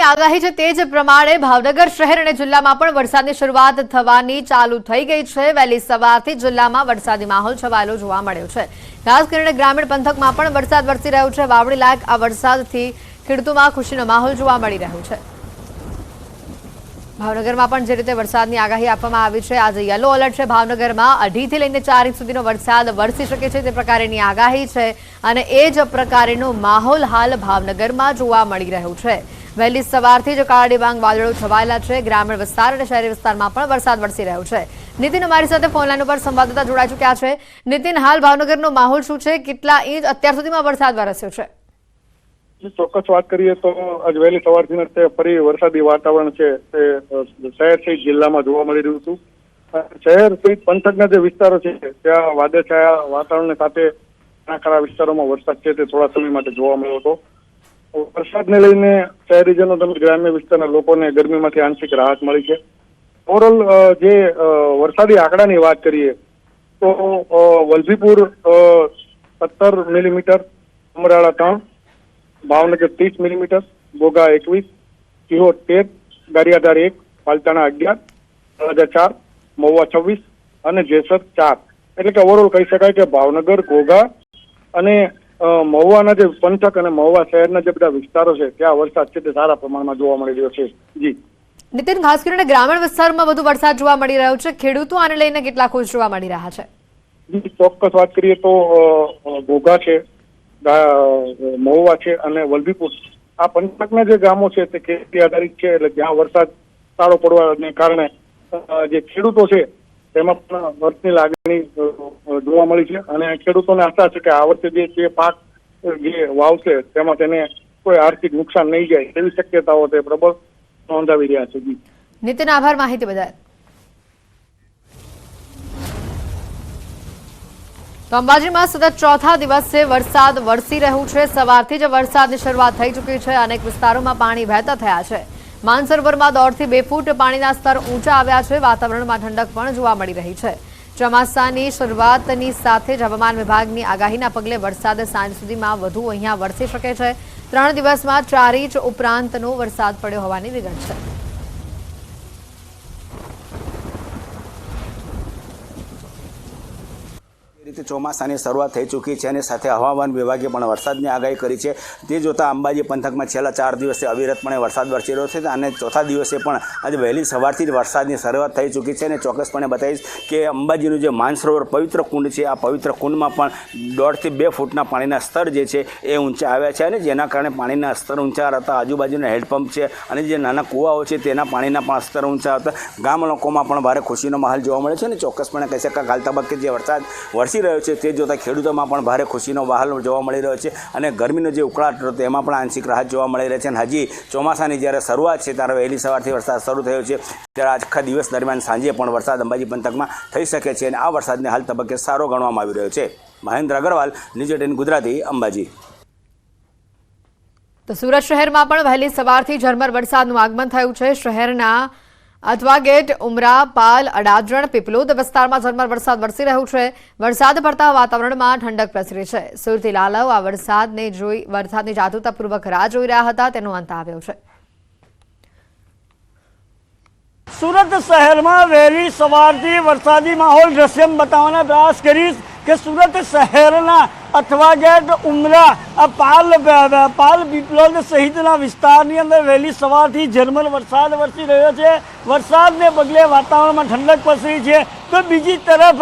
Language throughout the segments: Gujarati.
આગાહી છે તે જ પ્રમાણે ભાવનગર શહેર અને જિલ્લામાં પણ વરસાદની શરૂઆત થવાની ચાલુ થઈ ગઈ છે। વહેલી સવારથી જિલ્લામાં વરસાદી માહોલ છવાયેલો જોવા મળ્યો છે। ખાસ કરીને ગ્રામીણ પંથકમાં પણ વરસાદ વરસી રહ્યો છે। વાવણી લાયક આ વરસાદથી ખેડૂતોમાં ખુશીનો માહોલ જોવા મળી રહ્યો છે। ભાવનગરમાં પણ જે રીતે વરસાદની આગાહી આપવામાં આવી છે, આજે યલો એલર્ટ છે। ભાવનગરમાં 2.5 થી લઈને 4 ઇંચ સુધીનો વરસાદ વરસી શકે છે તે પ્રકારની આગાહી છે અને એ જ પ્રકારનો માહોલ હાલ ભાવનગરમાં જોવા મળી રહ્યો છે। વહેલી સવારથી જ કાળા ડિબાંગ વાદળો છવાયેલા છે। ગ્રામીણ વિસ્તાર અને શહેરી વિસ્તારમાં પણ વરસાદ વરસી રહ્યો છે। નીતિન અમારી સાથે ફોનલાઈન ઉપર સંવાદદાતા જોડાઈ ચૂક્યા છે। નીતિન, હાલ ભાવનગરનો માહોલ શું છે? કેટલા ઇંચ અત્યાર સુધીમાં વરસાદ વરસ્યો છે? ચોક્કસ વાત કરીએ તો આજ વહેલી સવારથી ફરી વરસાદી વાતાવરણ છે તે શહેર સહિત જિલ્લામાં જોવા મળી રહ્યું હતું। શહેર સહિત પંથકના જે વિસ્તારો છે ત્યાં વાદળછાયા વાતાવરણ સાથે ઘણા ખરા વિસ્તારોમાં વરસાદ છે તે થોડા સમય માટે જોવા મળ્યો હતો। વરસાદને લઈને શહેરીજનો તેમજ ગ્રામ્ય વિસ્તારના લોકોને ગરમીમાંથી આંશિક રાહત મળી છે। ઓવરઓલ જે વરસાદી આંકડાની વાત કરીએ તો વલભીપુર 17 મિલીમીટર, અમરાળા 3, ભાવનગર 30 મિલીમીટર, ઘોઘા 21, સિહોર 13, ગારિયાધાર 1, પાલતાણા 11, તળાજા 4, મહુવા 26 અને જેસર 4। એટલે કે ઓવરઓલ કહી શકાય કે ભાવનગર, ઘોઘા અને મહુવાના જે પંથક અને મહુવા શહેરના જે બધા વિસ્તારો છે ત્યાં વરસાદ છે તે સારા પ્રમાણમાં જોવા મળી રહ્યો છે। જી નીતિન, ખાસ કરીને ગ્રામીણ વિસ્તારમાં વધુ વરસાદ જોવા મળી રહ્યો છે। ખેડૂતો આને લઈને કેટલા ખુશ જોવા મળી રહ્યા છે? ચોક્કસ વાત કરીએ તો ઘોઘા છે, મહુવા છે અને વલભીપુર, આ પંથકના જે ગામો છે તે ખેતી આધારિત છે। એટલે જ્યાં વરસાદ સારો પડવાને કારણે જે ખેડૂતો છે તેમાં પણ વર્ષની લાગણી જોવા મળી છે અને ખેડૂતોને આશા છે કે આ વર્ષે જે પાક જે વાવશે તેમાં તેને કોઈ આર્થિક નુકસાન નહીં જાય તેવી શક્યતાઓ તે પ્રબળ નોંધાવી રહ્યા છે। નીતિન, આભાર માહિતી બદલ। તો અંબાજીમાં સતત ચોથા દિવસે વરસાદ વરસી રહ્યું છે। સવારથી જ વરસાદની શરૂઆત થઈ ચૂકી છે। અનેક વિસ્તારોમાં પાણી વહેતા થયા છે। માનસરોવરમાં 1.5 થી 2 ફૂટ પાણીના સ્તર ઊંચા આવ્યા છે। વાતાવરણમાં ઠંડક પણ જોવા મળી રહી છે। ચોમાસાની શરૂઆતની સાથે જ હવામાન વિભાગની આગાહીના પગલે વરસાદ સાંજ સુધીમાં વધુ અહીંયા વરસી શકે છે। 3 દિવસમાં 4 ઇંચ ઉપરાંતનો વરસાદ પડ્યો હોવાની વિગત છે। રીતે ચોમાસાની શરૂઆત થઈ ચૂકી છે અને સાથે હવામાન વિભાગે પણ વરસાદની આગાહી કરી છે। તે જોતાં અંબાજી પંથકમાં છેલ્લા 4 દિવસથી અવિરતપણે વરસાદ વરસી રહ્યો છે અને ચોથા દિવસે પણ આજે વહેલી સવારથી જ વરસાદની શરૂઆત થઈ ચૂકી છે। અને ચોક્કસપણે બતાવીશ કે અંબાજીનું જે માનસરોવર પવિત્ર કુંડ છે, આ પવિત્ર કુંડમાં પણ 1.5 થી 2 ફૂટના પાણીના સ્તર જે છે એ ઊંચા આવ્યા છે અને જેના કારણે પાણીના સ્તર ઊંચા રહેતા આજુબાજુના હેન્ડપંપ છે અને જે નાના કૂવાઓ છે તેના પાણીના પણ સ્તર ઊંચા આવતા ગામ લોકોમાં પણ ભારે ખુશીનો માહોલ જોવા મળે છે। અને ચોક્કસપણે કહી શકાય હાલ તબક્કે જે વરસાદ વરસી રહ્યો છે તે જોતાં ખેડૂતોમાં પણ ભારે ખુશીનો માહોલ જોવા મળી રહ્યો છે અને ગરમીનો જે ઉકળાટ હતો તેમાં પણ આંશિક રાહત જોવા મળી રહી છે। અને હજી ચોમાસાની જ્યારે શરૂઆત છે ત્યારે વહેલી સવારથી વરસાદ શરૂ થયો છે ત્યારે આખા દિવસ દરમિયાન સાંજે પણ વરસાદ અંબાજી પંથકમાં થઈ શકે છે અને આ વરસાદને હાલ તબક્કે સારો ગણવામાં આવી રહ્યો છે। મહેન્દ્ર અગ્રવાલ, ન્યૂઝ 18 ગુજરાતી, અંબાજી। તો સુરત શહેરમાં પણ વહેલી સવારથી ઝરમર વરસાદનું આગમન થયું છે। શહેરના અથવા ગેટ, ઉમરા, પાલ, અડાજણ, પીપલોદ વિસ્તારમાં ઝરમર વરસાદ વરસી રહ્યો છે। વરસાદ પડતા વાતાવરણમાં ઠંડક પ્રસરી છે। સુરતી લાલવ આ વરસાદની જાગૃતતાપૂર્વક રાહ જોઈ રહ્યા હતા, તેનો અંત આવ્યો છે। સુરત શહેરમાં વહેલી સવારથી વરસાદી માહોલ દ્રશ્યમ બતાવવાનો પ્રયાસ કરીશ કે સુરત શહેરના અથવા ગેટ, ઉમરા, પાલ, પીપલોદ સહિતના વિસ્તારની અંદર વહેલી સવારથી ઝરમર વરસાદ વરસી રહ્યો છે। વરસાદને પગલે વાતાવરણમાં ઠંડક પ્રસરી છે। તો બીજી તરફ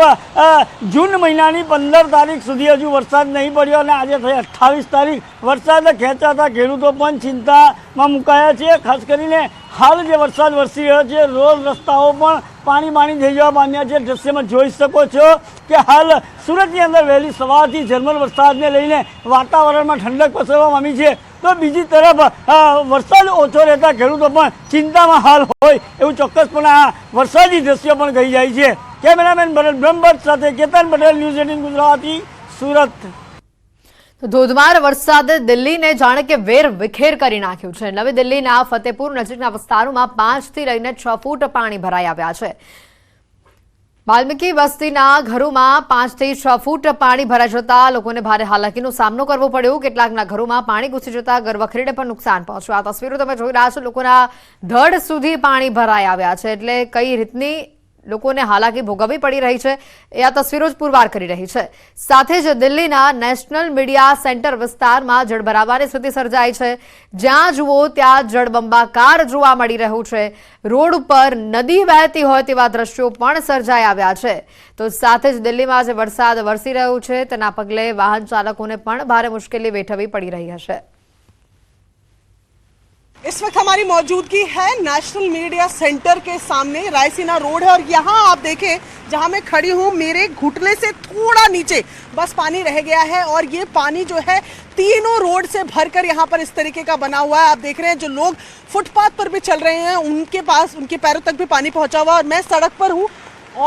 જૂન મહિનાની 15 તારીખ સુધી હજુ વરસાદ નહીં પડ્યો અને આજે થઈ 28 તારીખ। વરસાદ ખેંચાતા ખેડૂતો પણ ચિંતામાં મુકાયા છે। ખાસ કરીને હાલ જે વરસાદ વરસી રહ્યો છે, રોડ રસ્તાઓ પણ પાણી થઈ જવા પામ્યા છે। દ્રશ્યમાં જોઈ શકો છો કે હાલ સુરતની અંદર વહેલી સવારથી ઝરમર વરસાદને લઈને વાતાવરણમાં ઠંડક પ્રસરવા પામી છે। તો બીજી તરફ વરસાદ ઓછો રહેતા ખેડૂતો પણ ચિંતામાં હાલ હોય એવું ચોક્કસપણે આ વરસાદી દ્રશ્યો પણ કહી જાય છે। કેમેરામેન ભરત બ્રહ્મભટ્ટ સાથે કેતન પટેલ, ન્યૂઝ 18 ગુજરાતી, સુરત। ધોધમાર વરસાદ દિલ્હીને જાણે કે વેર વિખેર કરી નાખ્યું છે। નવી દિલ્હીના ફતેપુર નજીકના વિસ્તારોમાં 5 થી લઈને 6 ફૂટ પાણી ભરાઈ આવ્યા છે। વાલ્મીકી વસ્તીના ઘરોમાં 5 થી 6 ફૂટ પાણી ભરાઈ જતા લોકોને ભારે હાલાકીનો સામનો કરવો પડ્યો। કેટલાકના ઘરોમાં પાણી ઘૂસી જતા ઘરવખરીને પણ નુકસાન પહોંચ્યું। આ તસવીરો તમે જોઈ રહ્યા છો। લોકોના ધડ સુધી પાણી ભરાઈ આવ્યા છે, એટલે કઈ રીતની લોકોને હાલાકી ભોગવવી પડી રહી છે એ આ તસવીરો જ પુરવાર કરી રહી છે। સાથે જ દિલ્હીના નેશનલ મીડિયા સેન્ટર વિસ્તારમાં જળ ભરાવાની સ્થિતિ સર્જાઈ છે। જ્યાં જુઓ ત્યાં જળબંબાકાર જોવા મળી રહ્યું છે। રોડ ઉપર નદી વહેતી હોય તેવા દ્રશ્યો પણ સર્જાઈ આવ્યા છે। તો સાથે જ દિલ્હીમાં જે વરસાદ વરસી રહ્યો છે તેના પગલે વાહન ચાલકોને પણ ભારે મુશ્કેલી વેઠવી પડી રહી હશે। इस वक्त हमारी मौजूदगी है नेशनल मीडिया सेंटर के सामने, रायसीना रोड है और यहाँ आप देखें जहाँ मैं खड़ी हूँ मेरे घुटने से थोड़ा नीचे बस पानी रह गया है और ये पानी जो है तीनों रोड से भरकर यहाँ पर इस तरीके का बना हुआ है। आप देख रहे हैं जो लोग फुटपाथ पर भी चल रहे हैं उनके पास उनके पैरों तक भी पानी पहुँचा हुआ है और मैं सड़क पर हूँ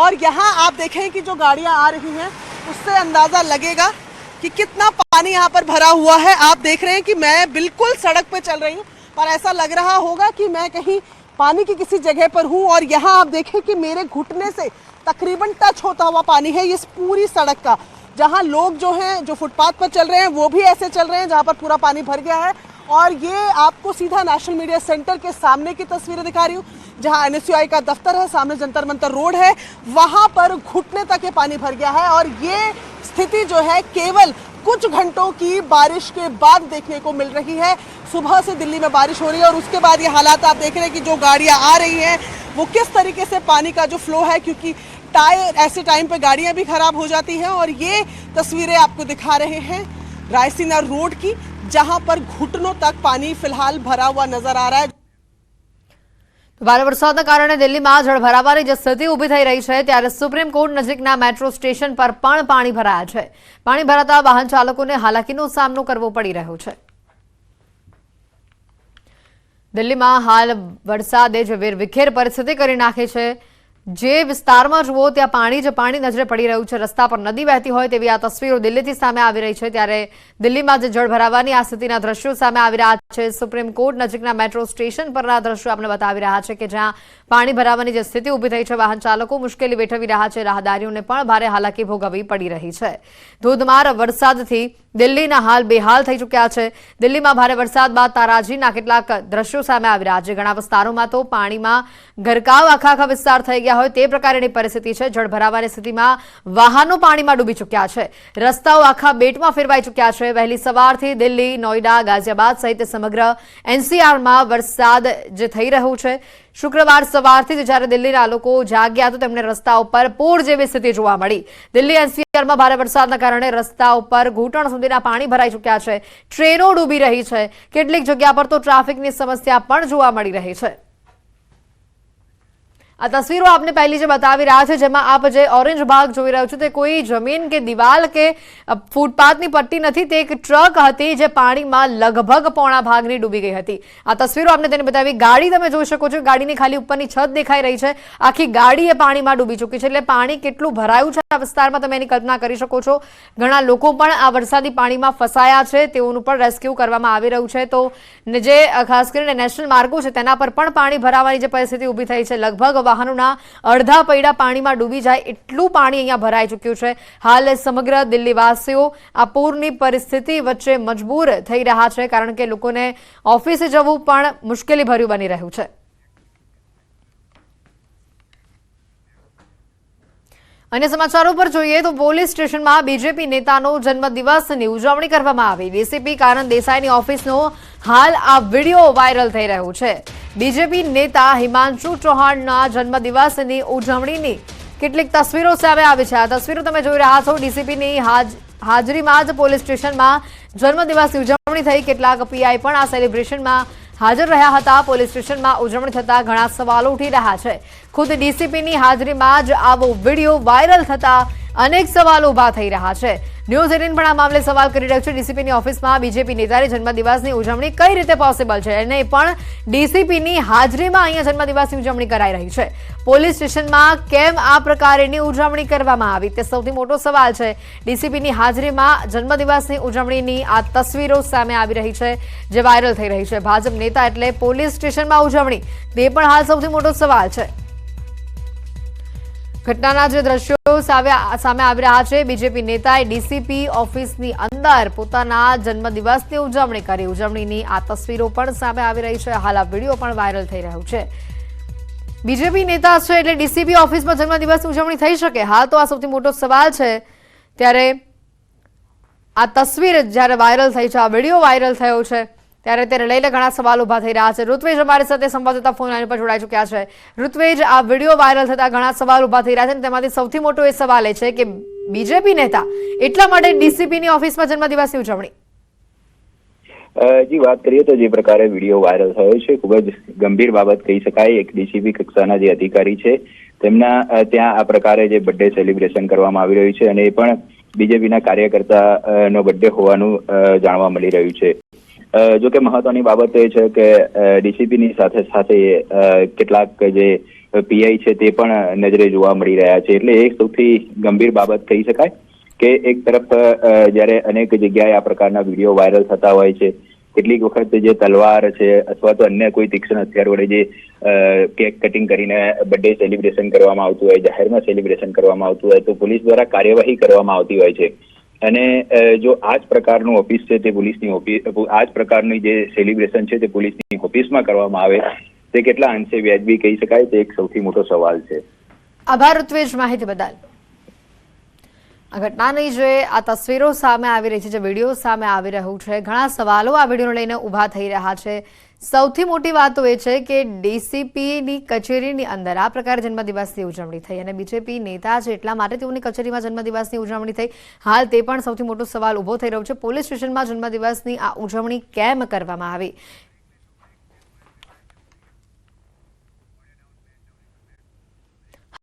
और यहाँ आप देखें कि जो गाड़ियाँ आ रही हैं उससे अंदाज़ा लगेगा कि कितना पानी यहाँ पर भरा हुआ है। आप देख रहे हैं कि मैं बिल्कुल सड़क पर चल रही हूँ पर ऐसा लग रहा होगा कि मैं कहीं पानी की किसी जगह पर हूँ और यहाँ आप देखें कि मेरे घुटने से तकरीबन टच होता हुआ पानी है इस पूरी सड़क का। जहाँ लोग जो हैं जो फुटपाथ पर चल रहे हैं वो भी ऐसे चल रहे हैं जहाँ पर पूरा पानी भर गया है। और ये आपको सीधा नेशनल मीडिया सेंटर के सामने की तस्वीरें दिखा रही हूँ जहाँ NSUI का दफ्तर है, सामने जंतर मंतर रोड है, वहाँ पर घुटने तक ये पानी भर गया है। और ये स्थिति जो है केवल कुछ घंटों की बारिश के बाद देखने को मिल रही है। सुबह से दिल्ली में बारिश हो रही है और उसके बाद ये हालात आप देख रहे हैं कि जो गाड़ियां आ रही हैं वो किस तरीके से पानी का जो फ्लो है, क्योंकि टायर ऐसे टाइम पे गाड़ियां भी खराब हो जाती हैं। और ये तस्वीरें आपको दिखा रहे हैं रायसीना रोड की जहां पर घुटनों तक पानी फिलहाल भरा हुआ नजर आ रहा है। ભારે વરસાદના કારણે દિલ્હીમાં જળ ભરાવાની જે સ્થિતિ ઊભી થઈ રહી છે ત્યારે સુપ્રીમ કોર્ટ નજીકના મેટ્રો સ્ટેશન પર પણ પાણી ભરાયા છે। પાણી ભરાતા વાહન ચાલકોને હાલાકીનો સામનો કરવો પડી રહ્યો છે। દિલ્હીમાં હાલ વરસાદે જે વેરવિખેર પરિસ્થિતિ કરી નાખી છે। જે વિસ્તારમાં જુઓ ત્યાં પાણી જ પાણી નજરે પડી રહ્યું છે। રસ્તા પર નદી વહેતી હોય તેવી આ તસવીરો દિલ્હીથી સામે આવી રહી છે। ત્યારે દિલ્હીમાં જે જળ ભરાવાની આ સ્થિતિના દ્રશ્યો સામે આવી રહ્યા છે। સુપ્રીમ કોર્ટ નજીકના મેટ્રો સ્ટેશન પરના દ્રશ્યો આપણે બતાવી રહ્યા છે કે જ્યાં પાણી ભરાવાની જે સ્થિતિ ઊભી થઈ છે વાહન ચાલકો મુશ્કેલી વેઠવી રહ્યા છે। રાહદારીઓને પણ ભારે હાલાકી ભોગવવી પડી રહી છે। ધોધમાર વરસાદથી દિલ્હીના હાલ બેહાલ થઈ ચૂક્યા છે। દિલ્હીમાં ભારે વરસાદ બાદ તારાજીના કેટલાક દ્રશ્યો સામે આવી રહ્યા છે। ઘણા વિસ્તારોમાં તો પાણીમાં ગરકાવ આખા વિસ્તાર થઈ ગયા હોય તે પ્રકારની પરિસ્થિતિ છે। જળ ભરાવાની સ્થિતિમાં વાહનો પાણીમાં ડૂબી ચૂક્યા છે। રસ્તાઓ આખા બેટમાં ફેરવાઈ ચૂક્યા છે। વહેલી સવારથી દિલ્હી, નોઈડા, ગાઝિયાબાદ સહિત સમગ્ર NCRમાં વરસાદ જે થઈ રહ્યો છે। શુક્રવાર સવારથી જ જ્યારે દિલ્હીના લોકો જાગ્યા તો તેમને રસ્તા ઉપર પૂર જેવી સ્થિતિ જોવા મળી। દિલ્હી NCRમાં ભારે વરસાદના કારણે રસ્તા ઉપર ઘૂંટણ સુધીના પાણી ભરાઈ ચૂક્યા છે। ટ્રેનો ડૂબી રહી છે। કેટલીક જગ્યા પર તો ટ્રાફિકની સમસ્યા પણ જોવા મળી રહી છે। આ તસવીરો આપને પહેલી જે બતાવી રહ્યા છે જેમાં આપ જે ઓરેન્જ ભાગ જોઈ રહ્યો છો તે કોઈ જમીન કે દિવાલ કે ફૂટપાથની પટ્ટી નથી, તે એક ટ્રક હતી જે પાણીમાં લગભગ પોણા ભાગની ડૂબી ગઈ હતી। આ તસવીરો આપને તેને બતાવી। ગાડી તમે જોઈ શકો છો, ગાડીની ખાલી ઉપરની છત દેખાઈ રહી છે। આખી ગાડી એ પાણીમાં ડૂબી ચૂકી છે। એટલે પાણી કેટલું ભરાયું છે આ વિસ્તારમાં તમે એની કલ્પના કરી શકો છો। ઘણા લોકો પણ આ વરસાદી પાણીમાં ફસાયા છે, તેઓનું પણ રેસ્ક્યુ કરવામાં આવી રહ્યું છે। તો જે ખાસ કરીને નેશનલ માર્ગો છે તેના પર પણ પાણી ભરાવાની જે પરિસ્થિતિ ઊભી થઈ છે, લગભગ વાહનોના અડધા પૈડા પાણીમાં ડૂબી જાય એટલું પાણી અહીંયા ભરાઈ ચૂક્યું છે। હાલ સમગ્ર દિલ્હીવાસીઓ આ પૂરની પરિસ્થિતિ વચ્ચે મજબૂર થઈ રહ્યા છે, કારણ કે લોકોને ઓફિસે જવું પણ મુશ્કેલી ભર્યું બની રહ્યું છે। अन्य समाचारों पर જોઈએ તો પોલીસ સ્ટેશનમાં બીજેપી નેતાનો જન્મદિવસની ઉજવણી કરવામાં આવી। ડીસીપી કાનન દેસાઈની ઓફિસનો હાલ આ વિડિયો વાયરલ થઈ રહ્યો છે। બીજેપી નેતા હિમાંશુ ચૌહાણના જન્મદિવસની ઉજવણીની કેટલીક તસવીરો સામે આવી છે। આ તસવીરો તમે જોઈ રહ્યા છો। ડીસીપીની હાજરીમાં જ પોલીસ સ્ટેશનમાં જન્મદિવસની ઉજવણી થઈ। કેટલાક પીઆઈ પણ આ સેલિબ્રેશનમાં હાજર રહ્યા હતા। પોલીસ સ્ટેશનમાં ઉજવણી થતા ઘણા સવાલો ઉઠી રહ્યા છે। ખુદ ડીસીપીની હાજરીમાં જ આવો વિડિયો વાયરલ થતા અનેક સવાલો ઊભા થઈ રહ્યા છે। ન્યૂઝ 18 પણ આ મામલે સવાલ કરી રહ્યું છે। ડીસીપીની ઓફિસમાં બીજેપી નેતાની જન્મદિવસની ઉજવણી કઈ રીતે પોસિબલ છે અને પણ ડીસીપીની હાજરીમાં અહીંયા જન્મદિવસની ઉજવણી કરાઈ રહી છે। પોલીસ સ્ટેશનમાં કેમ આ પ્રકારની ઉજવણી કરવામાં આવી તે સૌથી મોટો સવાલ છે। ડીસીપીની હાજરીમાં જન્મદિવસની ઉજવણીની આ તસવીરો સામે આવી રહી છે જે વાયરલ થઈ રહી છે। ભાજપ નેતા એટલે પોલીસ સ્ટેશનમાં ઉજવણી તે પણ હાલ સૌથી મોટો સવાલ છે। ઘટનાના જે દ્રશ્યો સામે આવી રહ્યા છે, બીજેપી નેતાએ ડીસીપી ઓફિસની અંદર પોતાના જન્મદિવસની ઉજવણી કરી. ઉજવણીની આ તસવીરો પણ સામે આવી રહી છે. હાલ આ વિડીયો પણ વાયરલ થઈ રહ્યો છે. બીજેપી નેતા છે એટલે ડીસીપી ઓફિસમાં જન્મદિવસની ઉજવણી થઈ શકે? હા, તો આ સૌથી મોટો સવાલ છે. ત્યારે આ તસવીર જ્યારે વાયરલ થઈ છે, આ વિડીયો વાયરલ થયો છે, ત્યારે તેને લઈને ઘણા સવાલ ઉભા થઈ રહ્યા છે. ઋત્વેજ અમારી સાથે સંવાદદાતા ફોન લાઈન પર જોડાઈ ચૂક્યા છે. ઋત્વેજ, આ વિડીયો વાયરલ થતા ઘણા સવાલ ઉભા થઈ રહ્યા છે, તેમાંથી સૌથી મોટો એ સવાલ એ છે કે બીજેપી નેતા એટલા માટે ડીસીપીની ઓફિસમાં જન્મદિવસની ઉજવણી. જી, વાત કરીએ તો જે પ્રકારે વિડીયો વાયરલ થયો છે, ખૂબ જ ગંભીર બાબત કહી શકાય. એક ડીસીપી કક્ષાના જે અધિકારી છે તેમના ત્યાં આ પ્રકારે જે બર્થડે સેલિબ્રેશન કરવામાં આવી રહ્યું છે, અને એ પણ બીજેપીના કાર્યકર્તા નો બર્થડે હોવાનું જાણવા મળી રહ્યું છે. જો કે મહત્વની બાબત એ છે કે ડીસીપીની સાથે સાથે કેટલાક જે પીઆઈ છે તે પણ નજરે જોવા મળી રહ્યા છે. એટલે એક સૌથી ગંભીર બાબત કહી શકાય કે એક તરફ જ્યારે અનેક જગ્યાએ આ પ્રકારના વિડીયો વાયરલ થતા હોય છે, કેટલીક વખત જે તલવાર છે અથવા તો અન્ય કોઈ તીક્ષ્ણ હથિયાર વડે જે કેક કટિંગ કરીને બર્થડે સેલિબ્રેશન કરવામાં આવતું હોય, જાહેરમાં સેલિબ્રેશન કરવામાં આવતું હોય, તો પોલીસ દ્વારા કાર્યવાહી કરવામાં આવતી હોય છે. અને જો આ જ પ્રકારનું ઓફિસ છે તે પોલીસની ઓફિસ, આ જ પ્રકારની જે સેલિબ્રેશન છે તે પોલીસની ઓફિસમાં કરવામાં આવે, તે કેટલા અંશે વ્યાજબી કહી શકાય, તે એક સૌથી મોટો સવાલ છે. આભાર ઋત્વેજ માહિતી બદલ. આ ઘટનાની જે આ તસવીરો સામે આવી રહી છે, જે વિડીયો સામે આવી રહ્યું છે, ઘણા સવાલો આ વિડીયોને લઈને ઊભા થઈ રહ્યા છે. સૌથી મોટી વાત તો એ છે કે ડીસીપીની કચેરીની અંદર આ પ્રકારે જન્મદિવસની ઉજવણી થઈ અને બીજેપી નેતા છે એટલા માટે તેઓની કચેરીમાં જન્મદિવસની ઉજવણી થઈ. હાલ તે પણ સૌથી મોટો સવાલ ઊભો થઈ રહ્યો છે. પોલીસ સ્ટેશનમાં જન્મદિવસની આ ઉજવણી કેમ કરવામાં આવી?